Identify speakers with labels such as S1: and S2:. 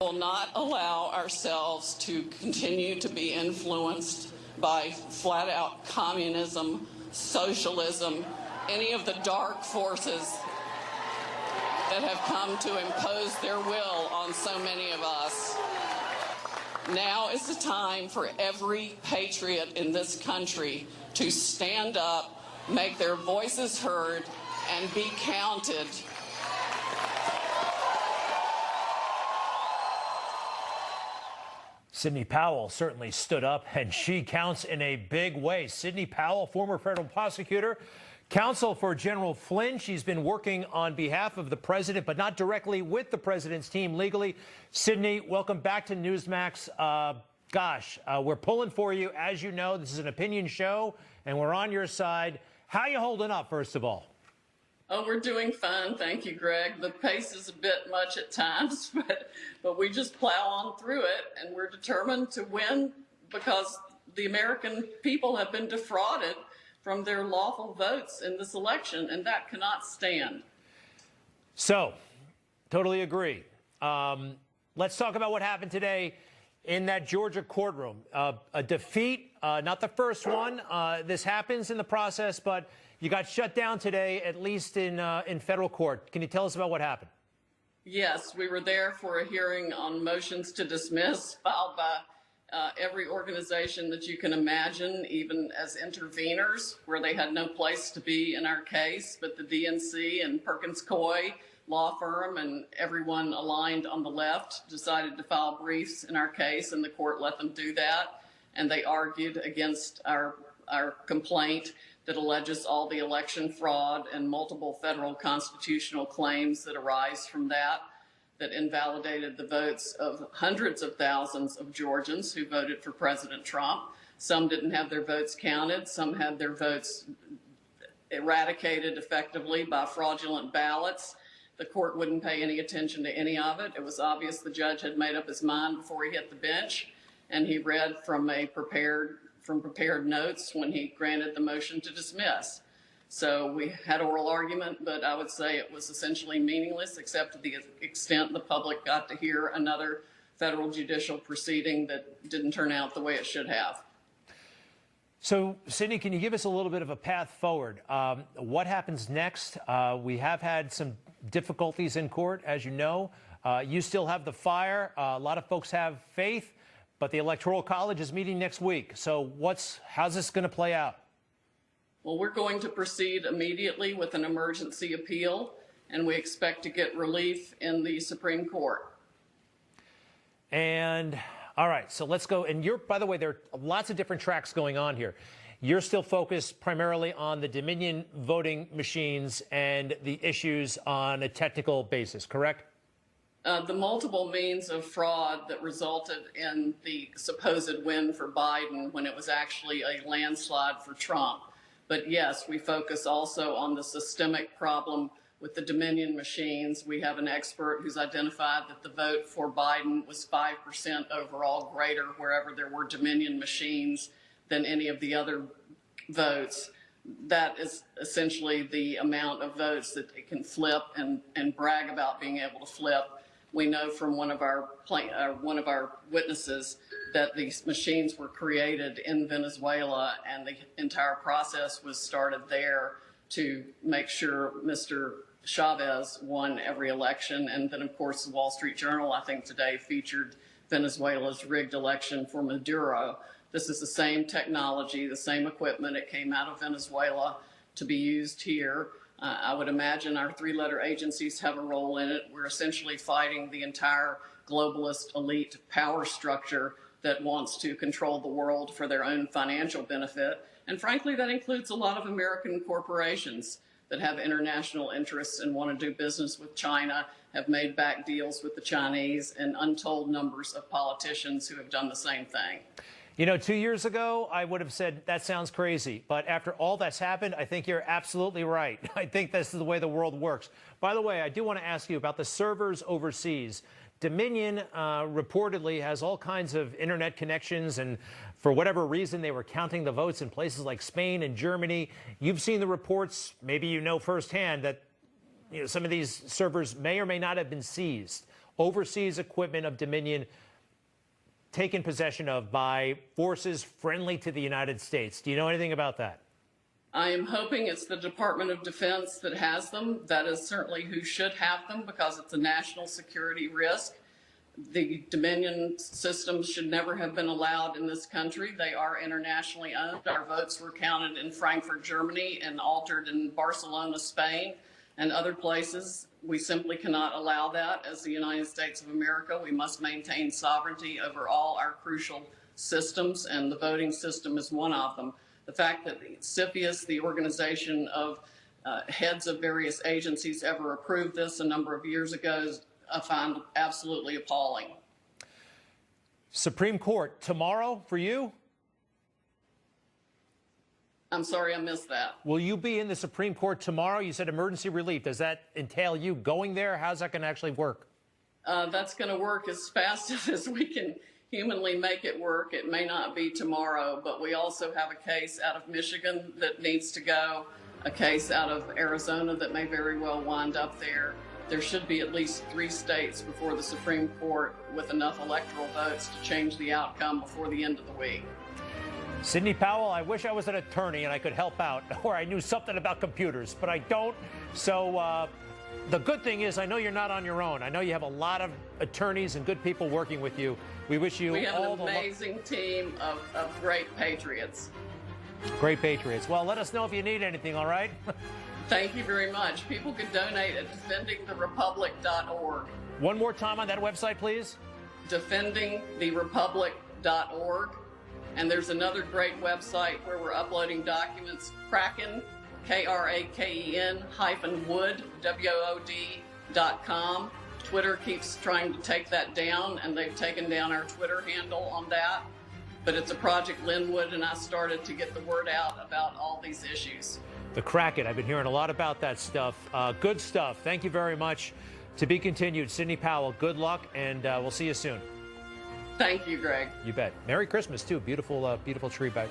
S1: Will not allow ourselves to continue to be influenced by flat-out communism, socialism, any of the dark forces that have come to impose their will on so many of us. Now is the time for every patriot in this country to stand up, make their voices heard, and be counted.
S2: Sidney Pauэл certainly stood up, and she counts in a big way. Sidney Pauэл, former federal prosecutor, counsel for General Flynn. She's been working on behalf of the president, but not directly with the president's team legally. Sidney, welcome back to Newsmax. We're pulling for you. As you know, this is an opinion show, and we're on your side. How are you holding up, first of all?
S1: Oh, we're doing fine. Thank you, Greg. The pace is a bit much at times, but we just plow on through it, and we're determined to win because the American people have been defrauded from their lawful votes in this election, and that cannot stand.
S2: So, totally agree. Let's talk about what happened today in that Georgia courtroom. A defeat, not the first one. This happens in the process, but you got shut down today, at least in federal court. Can you tell us about what happened?
S1: Yes, we were there for a hearing on motions to dismiss filed by every organization that you can imagine, even as interveners, where they had no place to be in our case, but the DNC and Perkins Coie law firm and everyone aligned on the left decided to file briefs in our case, and the court let them do that. And they argued against our complaint that alleges all the election fraud and multiple federal constitutional claims that arise from that invalidated the votes of hundreds of thousands of Georgians who voted for President Trump. Some didn't have their votes counted. Some had their votes eradicated effectively by fraudulent ballots. The court wouldn't pay any attention to any of it. It was obvious the judge had made up his mind before he hit the bench, and he read from prepared notes when he granted the motion to dismiss. So we had oral argument, but I would say it was essentially meaningless, except to the extent the public got to hear another federal judicial proceeding that didn't turn out the way it should have.
S2: So, Sidney, can you give us a little bit of a path forward? What happens next? We have had some difficulties in court, as you know. You still have the fire. A lot of folks have faith, but the Electoral College is meeting next week. So how's this going to play out?
S1: Well, we're going to proceed immediately with an emergency appeal, and we expect to get relief in the Supreme Court.
S2: And all right, so let's go. And by the way, there are lots of different tracks going on here. You're still focused primarily on the Dominion voting machines and the issues on a technical basis, correct?
S1: The multiple means of fraud that resulted in the supposed win for Biden when it was actually a landslide for Trump. But yes, we focus also on the systemic problem with the Dominion machines. We have an expert who's identified that the vote for Biden was 5% overall greater wherever there were Dominion machines than any of the other votes. That is essentially the amount of votes that they can flip and brag about being able to flip. We know from one of our witnesses that these machines were created in Venezuela, and the entire process was started there to make sure Mr. Chavez won every election. And then, of course, the Wall Street Journal, I think today, featured Venezuela's rigged election for Maduro. This is the same technology, the same equipment. It came out of Venezuela to be used here. I would imagine our three-letter agencies have a role in it. We're essentially fighting the entire globalist elite power structure that wants to control the world for their own financial benefit. And frankly, that includes a lot of American corporations that have international interests and want to do business with China, have made back deals with the Chinese, and untold numbers of politicians who have done the same thing.
S2: You know, 2 years ago, I would have said, that sounds crazy. But after all that's happened, I think you're absolutely right. I think this is the way the world works. By the way, I do want to ask you about the servers overseas. Dominion reportedly has all kinds of internet connections, and for whatever reason, they were counting the votes in places like Spain and Germany. You've seen the reports, maybe you know firsthand, that some of these servers may or may not have been seized. overseas equipment of Dominion taken possession of by forces friendly to the United States. Do you know anything about that?
S1: I am hoping it's the Department of Defense that has them. That is certainly who should have them because it's a national security risk. The Dominion systems should never have been allowed in this country. They are internationally owned. Our votes were counted in Frankfurt, Germany, and altered in Barcelona, Spain, and other places. We simply cannot allow that as the United States of America. We must maintain sovereignty over all our crucial systems, and the voting system is one of them. The fact that the CFIUS, the organization of heads of various agencies, ever approved this a number of years ago, I find absolutely appalling.
S2: Supreme Court tomorrow for you?
S1: I'm sorry, I missed that.
S2: Will you be in the Supreme Court tomorrow? You said emergency relief. Does that entail you going there? How's that going to actually work?
S1: That's going to work as fast as we can humanly make it work. It may not be tomorrow, but we also have a case out of Michigan that needs to go, a case out of Arizona that may very well wind up there. There should be at least 3 states before the Supreme Court with enough electoral votes to change the outcome before the end of the week.
S2: Sidney Pauэл, I wish I was an attorney and I could help out, or I knew something about computers, but I don't. So the good thing is I know you're not on your own. I know you have a lot of attorneys and good people working with you. We wish you all the luck.
S1: We have an amazing team of great patriots.
S2: Great patriots. Well, let us know if you need anything, all right?
S1: Thank you very much. People can donate at defendingtherepublic.org.
S2: One more time on that website, please.
S1: Defendingtherepublic.org. And there's another great website where we're uploading documents, Kraken, Kraken -wood, WOD.com. Twitter keeps trying to take that down, and they've taken down our Twitter handle on that. But it's a Project Linwood, and I started to get the word out about all these issues.
S2: The Kraken. I've been hearing a lot about that stuff. Good stuff. Thank you very much. To be continued. Sidney Pauэл, good luck, and we'll see you soon.
S1: Thank you, Greg.
S2: You bet. Merry Christmas, too. Beautiful, beautiful tree back.